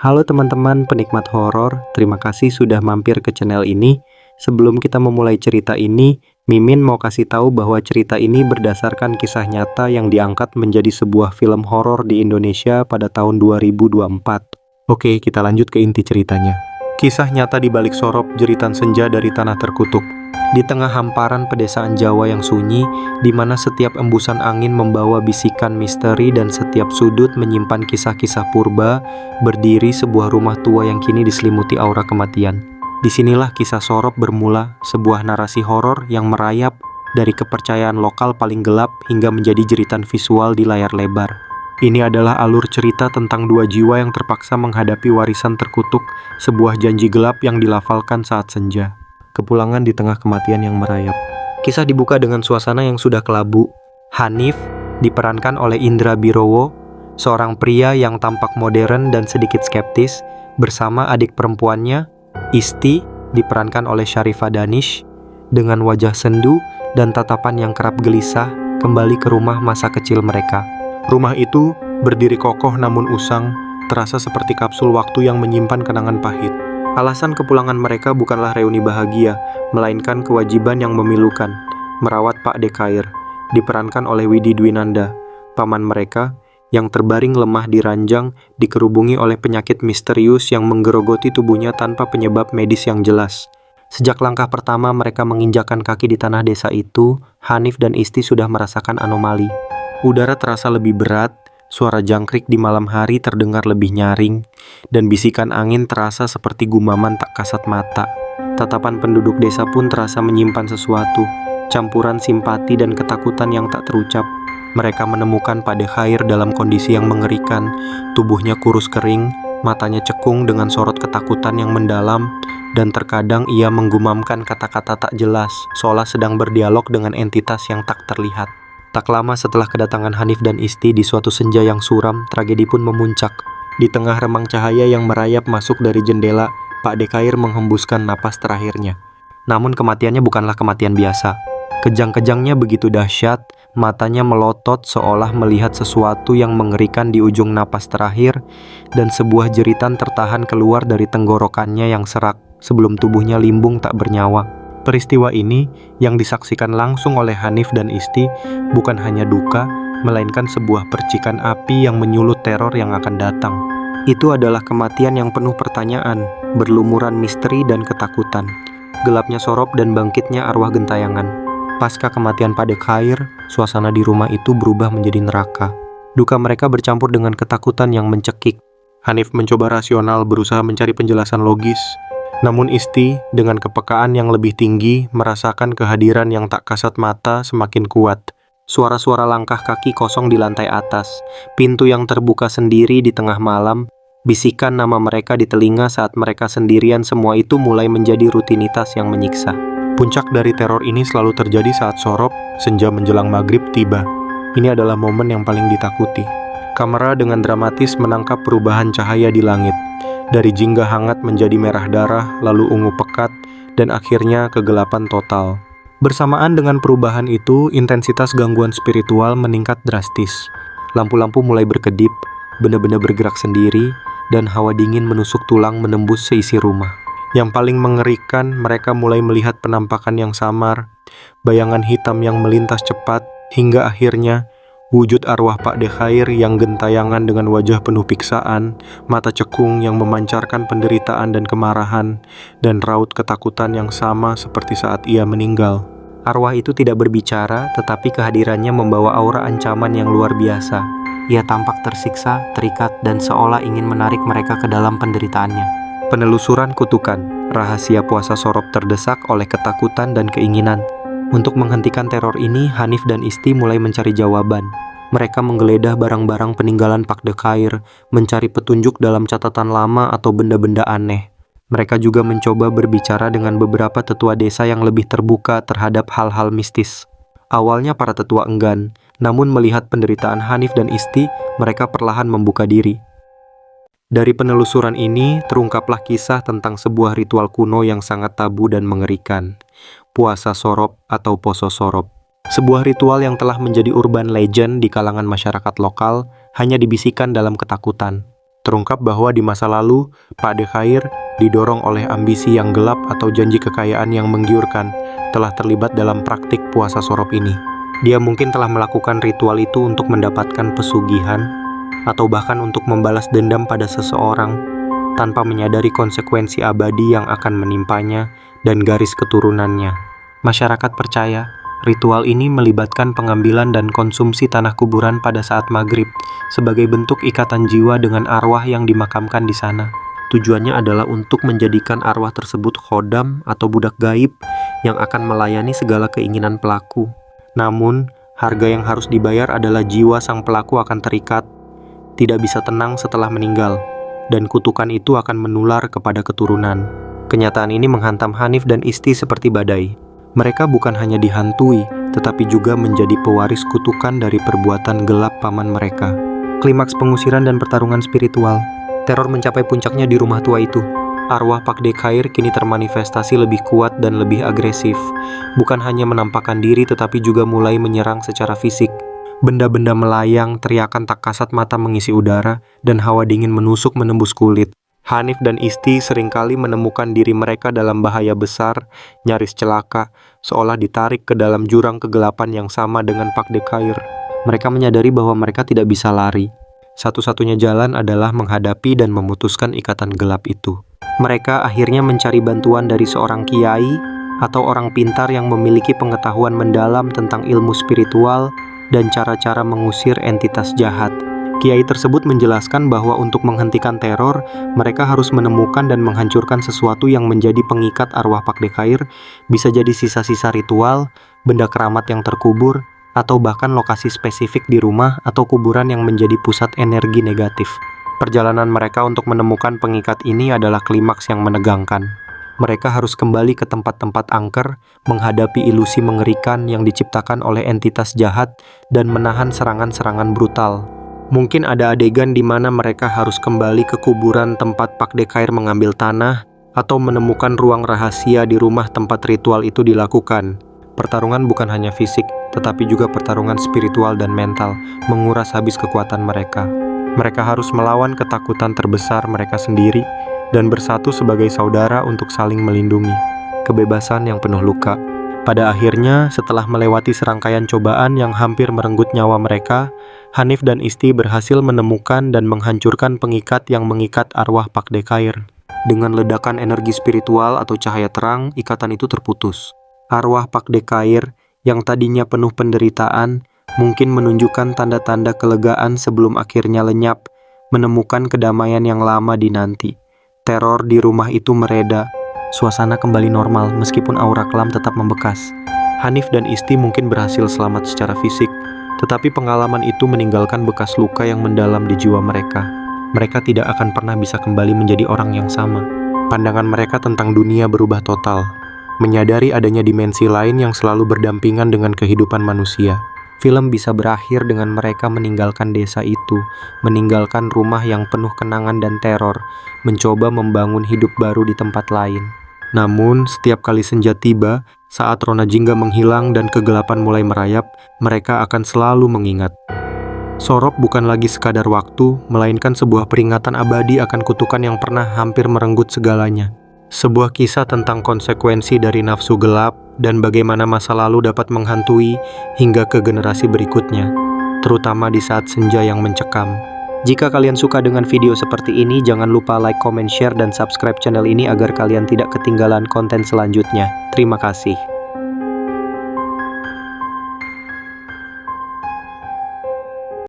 Halo teman-teman penikmat horor, terima kasih sudah mampir ke channel ini. Sebelum kita memulai cerita ini, Mimin mau kasih tahu bahwa cerita ini berdasarkan kisah nyata yang diangkat menjadi sebuah film horor di Indonesia pada tahun 2024. Oke, kita lanjut ke inti ceritanya. Kisah nyata di balik sorop jeritan senja dari tanah terkutuk. Di tengah hamparan pedesaan Jawa yang sunyi, di mana setiap embusan angin membawa bisikan misteri dan setiap sudut menyimpan kisah-kisah purba, berdiri sebuah rumah tua yang kini diselimuti aura kematian. Disinilah kisah sorop bermula, sebuah narasi horor yang merayap dari kepercayaan lokal paling gelap hingga menjadi jeritan visual di layar lebar. Ini adalah alur cerita tentang dua jiwa yang terpaksa menghadapi warisan terkutuk, sebuah janji gelap yang dilafalkan saat senja. Kepulangan di tengah kematian yang merayap. Kisah dibuka dengan suasana yang sudah kelabu. Hanif diperankan oleh Indra Birowo, seorang pria yang tampak modern dan sedikit skeptis, bersama adik perempuannya, Isti, diperankan oleh Sharifah Danish, dengan wajah sendu dan tatapan yang kerap gelisah, kembali ke rumah masa kecil mereka. Rumah itu berdiri kokoh namun usang, terasa seperti kapsul waktu yang menyimpan kenangan pahit. Alasan kepulangan mereka bukanlah reuni bahagia, melainkan kewajiban yang memilukan, merawat Pak Dekair, diperankan oleh Widi Dwinanda, paman mereka, yang terbaring lemah di ranjang, dikerubungi oleh penyakit misterius yang menggerogoti tubuhnya tanpa penyebab medis yang jelas. Sejak langkah pertama mereka menginjakkan kaki di tanah desa itu, Hanif dan Isti sudah merasakan anomali. Udara terasa lebih berat, suara jangkrik di malam hari terdengar lebih nyaring, dan bisikan angin terasa seperti gumaman tak kasat mata. Tatapan penduduk desa pun terasa menyimpan sesuatu, campuran simpati dan ketakutan yang tak terucap. Mereka menemukan Pak Dekhair dalam kondisi yang mengerikan, tubuhnya kurus kering, matanya cekung dengan sorot ketakutan yang mendalam, dan terkadang ia menggumamkan kata-kata tak jelas, seolah sedang berdialog dengan entitas yang tak terlihat. Tak lama setelah kedatangan Hanif dan Isti di suatu senja yang suram, tragedi pun memuncak. Di tengah remang cahaya yang merayap masuk dari jendela, Pak Dekhair menghembuskan napas terakhirnya. Namun kematiannya bukanlah kematian biasa. Kejang-kejangnya begitu dahsyat, matanya melotot seolah melihat sesuatu yang mengerikan di ujung napas terakhir, dan sebuah jeritan tertahan keluar dari tenggorokannya yang serak, sebelum tubuhnya limbung tak bernyawa. Peristiwa ini yang disaksikan langsung oleh Hanif dan Isti bukan hanya duka, melainkan sebuah percikan api yang menyulut teror yang akan datang. Itu adalah kematian yang penuh pertanyaan, berlumuran misteri dan ketakutan, gelapnya sorop dan bangkitnya arwah gentayangan. Pasca kematian Pak Dekhair, suasana di rumah itu berubah menjadi neraka. Duka mereka bercampur dengan ketakutan yang mencekik. Hanif mencoba rasional, berusaha mencari penjelasan logis. Namun Isti, dengan kepekaan yang lebih tinggi, merasakan kehadiran yang tak kasat mata semakin kuat. Suara-suara langkah kaki kosong di lantai atas, pintu yang terbuka sendiri di tengah malam, bisikan nama mereka di telinga saat mereka sendirian, semua itu mulai menjadi rutinitas yang menyiksa. Puncak dari teror ini selalu terjadi saat sorop, senja menjelang maghrib tiba. Ini adalah momen yang paling ditakuti. Kamera dengan dramatis menangkap perubahan cahaya di langit. Dari jingga hangat menjadi merah darah, lalu ungu pekat, dan akhirnya kegelapan total. Bersamaan dengan perubahan itu, intensitas gangguan spiritual meningkat drastis. Lampu-lampu mulai berkedip, benda-benda bergerak sendiri, dan hawa dingin menusuk tulang menembus seisi rumah. Yang paling mengerikan, mereka mulai melihat penampakan yang samar, bayangan hitam yang melintas cepat, hingga akhirnya wujud arwah Pak Dekhair yang gentayangan dengan wajah penuh piksaan, mata cekung yang memancarkan penderitaan dan kemarahan, dan raut ketakutan yang sama seperti saat ia meninggal. Arwah itu tidak berbicara, tetapi kehadirannya membawa aura ancaman yang luar biasa. Ia tampak tersiksa, terikat, dan seolah ingin menarik mereka ke dalam penderitaannya. Penelusuran kutukan, rahasia puasa sorop terdesak oleh ketakutan dan keinginan. Untuk menghentikan teror ini, Hanif dan Isti mulai mencari jawaban. Mereka menggeledah barang-barang peninggalan Pak Dekhair, mencari petunjuk dalam catatan lama atau benda-benda aneh. Mereka juga mencoba berbicara dengan beberapa tetua desa yang lebih terbuka terhadap hal-hal mistis. Awalnya para tetua enggan, namun melihat penderitaan Hanif dan Isti, mereka perlahan membuka diri. Dari penelusuran ini, terungkaplah kisah tentang sebuah ritual kuno yang sangat tabu dan mengerikan. Puasa sorop atau poso sorop. Sebuah ritual yang telah menjadi urban legend di kalangan masyarakat lokal, hanya dibisikkan dalam ketakutan. Terungkap bahwa di masa lalu, Pak Dekhair didorong oleh ambisi yang gelap atau janji kekayaan yang menggiurkan, telah terlibat dalam praktik puasa sorop ini. Dia mungkin telah melakukan ritual itu untuk mendapatkan pesugihan, atau bahkan untuk membalas dendam pada seseorang, tanpa menyadari konsekuensi abadi yang akan menimpanya dan garis keturunannya. Masyarakat percaya, ritual ini melibatkan pengambilan dan konsumsi tanah kuburan pada saat maghrib, sebagai bentuk ikatan jiwa dengan arwah yang dimakamkan di sana. Tujuannya adalah untuk menjadikan arwah tersebut khodam atau budak gaib yang akan melayani segala keinginan pelaku. Namun, harga yang harus dibayar adalah jiwa sang pelaku akan terikat, tidak bisa tenang setelah meninggal, dan kutukan itu akan menular kepada keturunan. Kenyataan ini menghantam Hanif dan Isti seperti badai. Mereka bukan hanya dihantui, tetapi juga menjadi pewaris kutukan dari perbuatan gelap paman mereka. Klimaks pengusiran dan pertarungan spiritual. Teror mencapai puncaknya di rumah tua itu. Arwah Pak Dekhair kini termanifestasi lebih kuat dan lebih agresif. Bukan hanya menampakkan diri, tetapi juga mulai menyerang secara fisik. Benda-benda melayang, teriakan tak kasat mata mengisi udara, dan hawa dingin menusuk menembus kulit. Hanif dan Isti seringkali menemukan diri mereka dalam bahaya besar, nyaris celaka, seolah ditarik ke dalam jurang kegelapan yang sama dengan Pak Dekhair. Mereka menyadari bahwa mereka tidak bisa lari. Satu-satunya jalan adalah menghadapi dan memutuskan ikatan gelap itu. Mereka akhirnya mencari bantuan dari seorang kiai atau orang pintar yang memiliki pengetahuan mendalam tentang ilmu spiritual dan cara-cara mengusir entitas jahat. Kiai tersebut menjelaskan bahwa untuk menghentikan teror, mereka harus menemukan dan menghancurkan sesuatu yang menjadi pengikat arwah Pak Dekhair, bisa jadi sisa-sisa ritual, benda keramat yang terkubur, atau bahkan lokasi spesifik di rumah atau kuburan yang menjadi pusat energi negatif. Perjalanan mereka untuk menemukan pengikat ini adalah klimaks yang menegangkan. Mereka harus kembali ke tempat-tempat angker, menghadapi ilusi mengerikan yang diciptakan oleh entitas jahat, dan menahan serangan-serangan brutal. Mungkin ada adegan di mana mereka harus kembali ke kuburan tempat Pak Dekhair mengambil tanah, atau menemukan ruang rahasia di rumah tempat ritual itu dilakukan. Pertarungan bukan hanya fisik, tetapi juga pertarungan spiritual dan mental, menguras habis kekuatan mereka. Mereka harus melawan ketakutan terbesar mereka sendiri, dan bersatu sebagai saudara untuk saling melindungi. Kebebasan yang penuh luka. Pada akhirnya, setelah melewati serangkaian cobaan yang hampir merenggut nyawa mereka, Hanif dan Isti berhasil menemukan dan menghancurkan pengikat yang mengikat arwah Pak Dekhair. Dengan ledakan energi spiritual atau cahaya terang, ikatan itu terputus. Arwah Pak Dekhair yang tadinya penuh penderitaan, mungkin menunjukkan tanda-tanda kelegaan sebelum akhirnya lenyap, menemukan kedamaian yang lama dinanti. Teror di rumah itu mereda. Suasana kembali normal meskipun aura kelam tetap membekas. Hanif dan Isti mungkin berhasil selamat secara fisik, tetapi pengalaman itu meninggalkan bekas luka yang mendalam di jiwa mereka. Mereka tidak akan pernah bisa kembali menjadi orang yang sama. Pandangan mereka tentang dunia berubah total. Menyadari adanya dimensi lain yang selalu berdampingan dengan kehidupan manusia. Film bisa berakhir dengan mereka meninggalkan desa itu, meninggalkan rumah yang penuh kenangan dan teror, mencoba membangun hidup baru di tempat lain. Namun, setiap kali senja tiba, saat Rona Jingga menghilang dan kegelapan mulai merayap, mereka akan selalu mengingat. Sorop bukan lagi sekadar waktu, melainkan sebuah peringatan abadi akan kutukan yang pernah hampir merenggut segalanya. Sebuah kisah tentang konsekuensi dari nafsu gelap dan bagaimana masa lalu dapat menghantui hingga ke generasi berikutnya, terutama di saat senja yang mencekam. Jika kalian suka dengan video seperti ini, jangan lupa like, comment, share, dan subscribe channel ini agar kalian tidak ketinggalan konten selanjutnya. Terima kasih.